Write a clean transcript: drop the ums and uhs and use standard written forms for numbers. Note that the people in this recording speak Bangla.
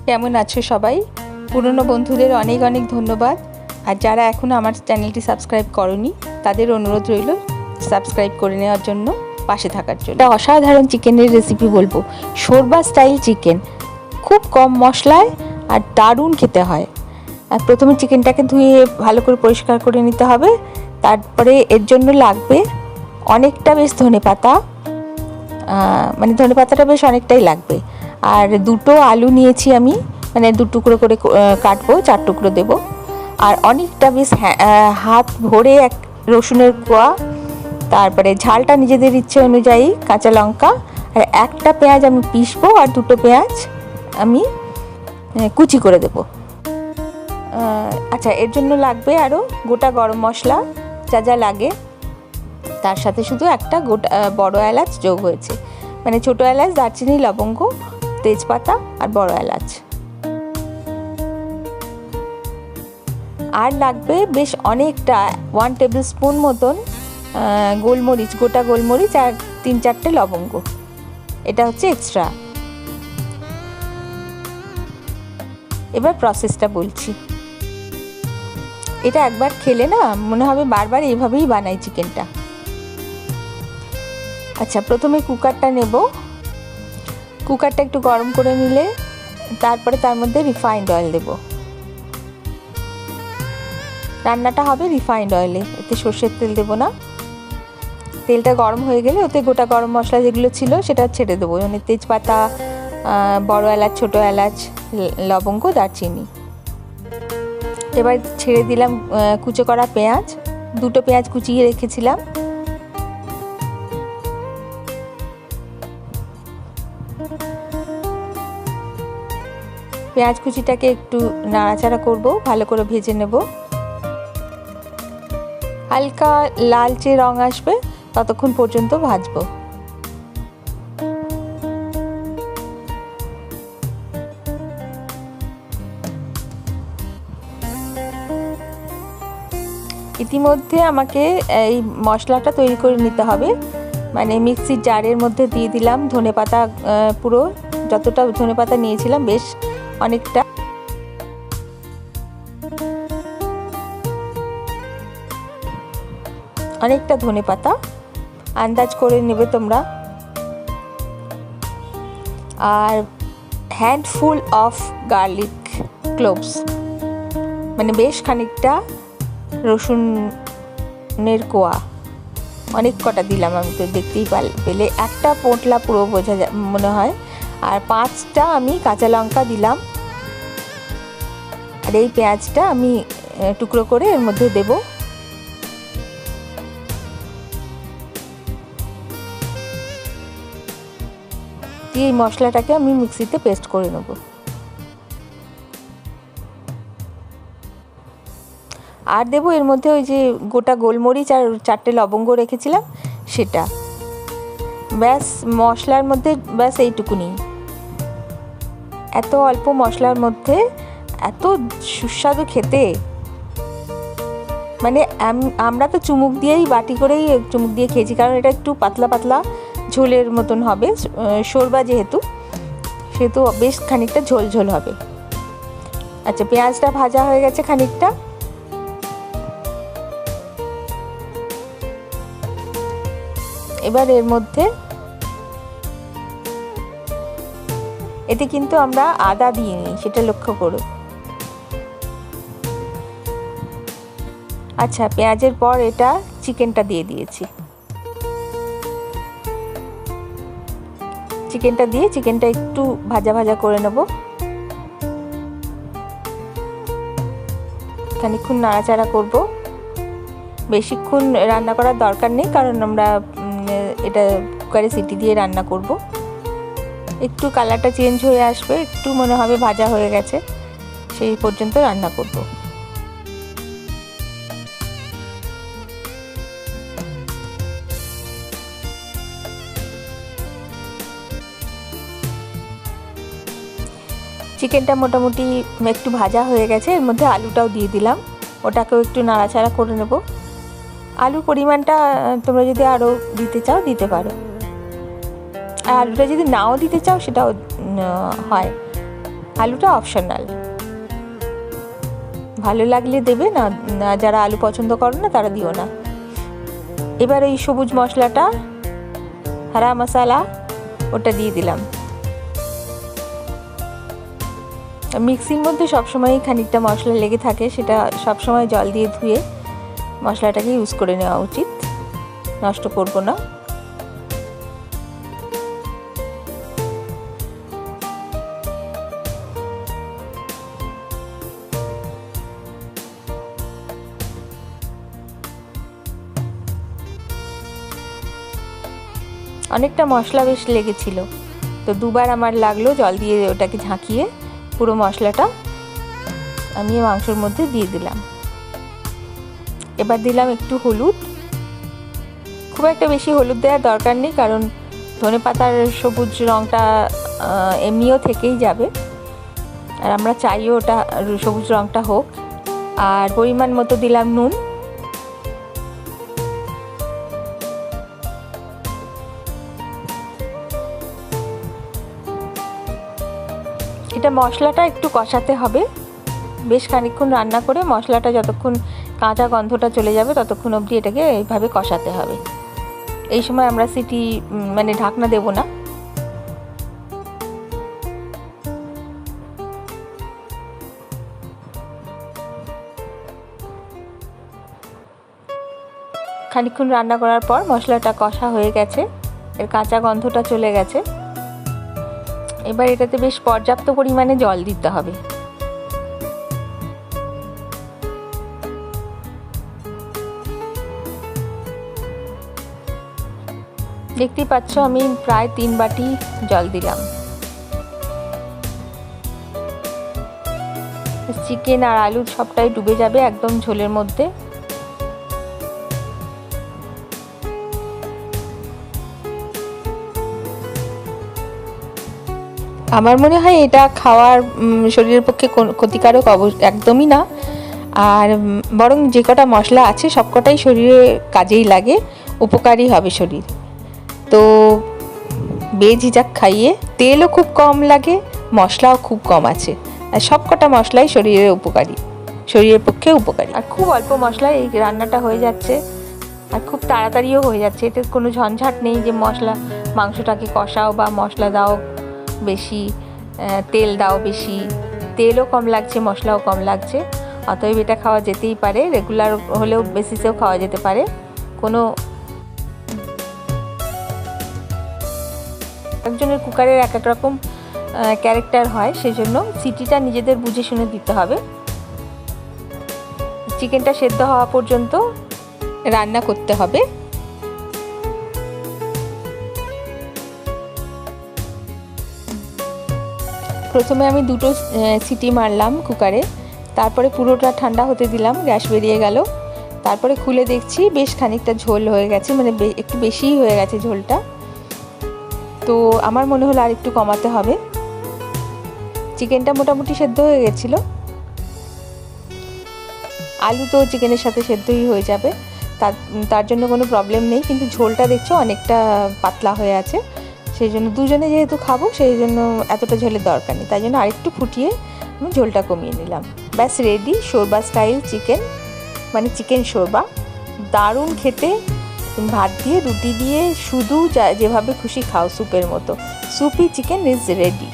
কেমন আছো সবাই? পুরনো বন্ধুদের অনেক অনেক ধন্যবাদ। আর যারা এখনও আমার চ্যানেলটি সাবস্ক্রাইব করনি তাদের অনুরোধ রইল সাবস্ক্রাইব করে নেওয়ার জন্য, পাশে থাকার জন্য। একটা অসাধারণ চিকেনের রেসিপি বলবো, শোরবা স্টাইল চিকেন, খুব কম মশলায় আর দারুণ খেতে হয়। আর প্রথমে চিকেনটাকে ধুয়ে ভালো করে পরিষ্কার করে নিতে হবে। তারপরে এর জন্য লাগবে অনেকটা বেশ ধনেপাতা, মানে ধনেপাতাটা বেশ অনেকটাই লাগবে। আর দুটো আলু নিয়েছি আমি, মানে দু টুকরো করে কাটবো, 4 টুকরো দেবো। আর অনেকটা বেশ হাত ভরে এক রসুনের কোয়া, তারপরে ঝালটা নিজেদের ইচ্ছে অনুযায়ী কাঁচা লঙ্কা, আর একটা পেঁয়াজ আমি পিষবো, আর দুটো পেঁয়াজ আমি কুচি করে দেবো। আচ্ছা, এর জন্য লাগবে আরও গোটা গরম মশলা যা যা লাগে, তার সাথে শুধু একটা গোটা বড় এলাচ যোগ হয়েছে, মানে ছোটো এলাচ, দারচিনি, লবঙ্গ, তেজপাতা আর বড় এলাচ। আর লাগবে বেশ অনেকটা 1 টেবিল স্পুন মতন গোলমরিচ, গোটা গোলমরিচ, আর 3-4টে লবঙ্গ। এটা হচ্ছে এক্সট্রা। এবার প্রসেসটা বলছি। এটা একবার খেলে না মনে হবে বারবার এইভাবেই বানাই চিকেনটা। আচ্ছা, প্রথমে কুকারটা নেব। কুকারটা একটু গরম করে নিলে তারপরে তার মধ্যে রিফাইন্ড অয়েল দেব। রান্নাটা হবে রিফাইন্ড অয়েলে, এতে সর্ষের তেল দেবো না। তেলটা গরম হয়ে গেলে ওতে গোটা গরম মশলা যেগুলো ছিল সেটা ছেড়ে দেবো, মানে তেজপাতা, বড় এলাচ, ছোটো এলাচ, লবঙ্গ, দারচিনি। এবার ছেড়ে দিলাম কুচো করা পেঁয়াজ, দুটো পেঁয়াজ কুচিয়ে রেখেছিলাম। পেঁয়াজ কুচিটাকে একটু নাড়াচাড়া করব, ভালো করে ভেজে নেব। হালকা লালচে রং আসবে ততক্ষণ পর্যন্ত ভাজবো। ইতিমধ্যে আমাকে এই মশলাটা তৈরি করে নিতে হবে, মানে মিক্সির জারের মধ্যে দিয়ে দিলাম ধনেপাতা, পুরো যতটা ধনেপাতা নিয়েছিলাম বেশ অনেকটা ধনেপাতা, আন্দাজ করে নেবে তোমরা। আর হ্যান্ডফুল অফ গার্লিক ক্লোভস, মানে বেশ খানিকটা রসুনের কোয়া, অনেক কটা দিলাম আমি, তো দেখতেই পেলে একটা পোঁটলা পুরো বোঝা মনে হয়। আর 5টা আমি কাঁচা লঙ্কা দিলাম। আর এই পেঁয়াজটা আমি টুকরো করে এর মধ্যে দেব। এই মশলাটাকে আমি মিক্সিতে পেস্ট করে নেব। আর দেবো এর মধ্যে ওই যে গোটা গোলমরিচ আর 4টে লবঙ্গ রেখেছিলাম সেটা। ব্যাস, মশলার মধ্যে ব্যাস এইটুকুনি। এত অল্প মশলার মধ্যে এত সুস্বাদু খেতে, মানে আমরা তো চুমুক দিয়েই, বাটি করেই চুমুক দিয়ে খেয়েছি, কারণ এটা একটু পাতলা পাতলা ঝোলের মতন হবে, শোরবা যেহেতু, সেহেতু বেশ খানিকটা ঝোল ঝোল হবে। আচ্ছা, পেঁয়াজটা ভাজা হয়ে গেছে খানিকটা। এবার এর মধ্যে, এতে কিন্তু আমরা আদা দিইনি, সেটা লক্ষ্য করো। আচ্ছা, পেঁয়াজের পর এটা চিকেনটা দিয়ে দিয়েছি। চিকেনটা দিয়ে চিকেনটা একটু ভাজা ভাজা করে নেব। খানিকক্ষণ নাড়াচাড়া করব। বেশিক্ষণ রান্না করার দরকার নেই, কারণ আমরা এটা কুকারে সিটি দিয়ে রান্না করব। একটু কালারটা চেঞ্জ হয়ে আসবে, একটু মনে হবে ভাজা হয়ে গেছে, সেই পর্যন্ত রান্না করব। চিকেনটা মোটামুটি একটু ভাজা হয়ে গেছে, এর মধ্যে আলুটাও দিয়ে দিলাম, ওটাকেও একটু নাড়াচাড়া করে নেব। আলুর পরিমাণটা তোমরা যদি আরও দিতে চাও দিতে পারো, আর আলুটা যদি নাও দিতে চাও সেটাও হয়। আলুটা অপশনাল, ভালো লাগলে দেবে, না যারা আলু পছন্দ করো না তারা দিও না। এবার এই সবুজ মশলাটা, হারা মশলা, ওটা দিয়ে দিলাম। মিক্সির মধ্যে সবসময় খানিকটা মশলা লেগে থাকে, সেটা সবসময় জল দিয়ে ধুয়ে মশলাটাকে ইউজ করে নেওয়া উচিত, নষ্ট করব না। অনেকটা মশলা বেশ লেগেছিল, তো দুবার আমার লাগলো জল দিয়ে ওটাকে ঝাঁকিয়ে পুরো মশলাটা আমি মাংসের মধ্যে দিয়ে দিলাম। এবার দিলাম একটু হলুদ, খুব একটা বেশি হলুদ দেওয়ার দরকার নেই, কারণ ধনেপাতার সবুজ রঙটা এমনিও থেকেই যাবে, আর আমরা চাইও ওটা সবুজ রঙটা হোক। আর পরিমাণ মতো দিলাম নুন, এটা মশলাটা একটু কষাতে হবে, বেশ খানিকক্ষণ রান্না করে মশলাটা যতক্ষণ কাঁচা গন্ধটা চলে যাবে ততক্ষণ অবধি এটাকে এইভাবে কষাতে হবে। এই সময় আমরা সিটি মানে ঢাকনা দেব না। খানিকক্ষণ রান্না করার পর মশলাটা কষা হয়ে গেছে, এর কাঁচা গন্ধটা চলে গেছে। এবার এটাতে বেশ পর্যাপ্ত পরিমাণে জল দিতে হবে। দেখতেই পাচ্ছ আমি প্রায় 3 বাটি জল দিলাম। চিকেন আর আলু সবটাই ডুবে যাবে একদম ঝোলের মধ্যে। আমার মনে হয় এটা খাওয়ার শরীরের পক্ষে ক্ষতিকারক একদমই না, আর বরং যে কটা মশলা আছে সবকটাই শরীরে কাজেই লাগে, উপকারী হবে শরীর। তো বেঝিঝাক খাইয়ে, তেলও খুব কম লাগে, মশলাও খুব কম আছে, আর সবকটা মশলাই শরীরের উপকারী, শরীরের পক্ষে উপকারী। আর খুব অল্প মশলায় এই রান্নাটা হয়ে যাচ্ছে, আর খুব তাড়াতাড়িও হয়ে যাচ্ছে। এতে কোনো ঝঞ্ঝাট নেই যে মাংসটাকে কষাও বা মশলা দাও বেশি, তেল দাও বেশি, তেলও কম লাগছে, মশলাও কম লাগছে। অতএব এটা খাওয়া যেতেই পারে, রেগুলার হলেও বেসিসেও খাওয়া যেতে পারে। কোনো একজনের কুকারের এক এক রকম ক্যারেক্টার হয়, সেজন্য সিটিটা নিজেদের বুঝে শুনে দিতে হবে। চিকেনটা সেদ্ধ হওয়া পর্যন্ত রান্না করতে হবে। প্রথমে আমি 2টো সিটি মারলাম কুকারে, তারপরে পুরোটা ঠান্ডা হতে দিলাম, গ্যাস বেরিয়ে গেল। তারপরে খুলে দেখছি বেশ খানিকটা ঝোল হয়ে গেছে, মানে একটু বেশিই হয়ে গেছে ঝোলটা। তো আমার মনে হলো আর একটু কমাতে হবে। চিকেনটা মোটামুটি সেদ্ধ হয়ে গেছিল, আলু তো চিকেনের সাথে সেদ্ধই হয়ে যাবে, তার জন্য কোনো প্রবলেম নেই। কিন্তু ঝোলটা দেখছো অনেকটা পাতলা হয়ে আছে, সেই জন্য দুজনে যেহেতু খাবো সেই জন্য এতটা ঝোলের দরকার নেই, তাই জন্য আরেকটু ফুটিয়ে আমি ঝোলটা কমিয়ে নিলাম। ব্যাস রেডি শোরবা স্টাইল চিকেন, মানে চিকেন শোরবা। দারুণ খেতে, ভাত দিয়ে রুটি দিয়ে শুধু যেভাবে খুশি খাও, স্যুপের মতো। স্যুপি চিকেন ইজ রেডি।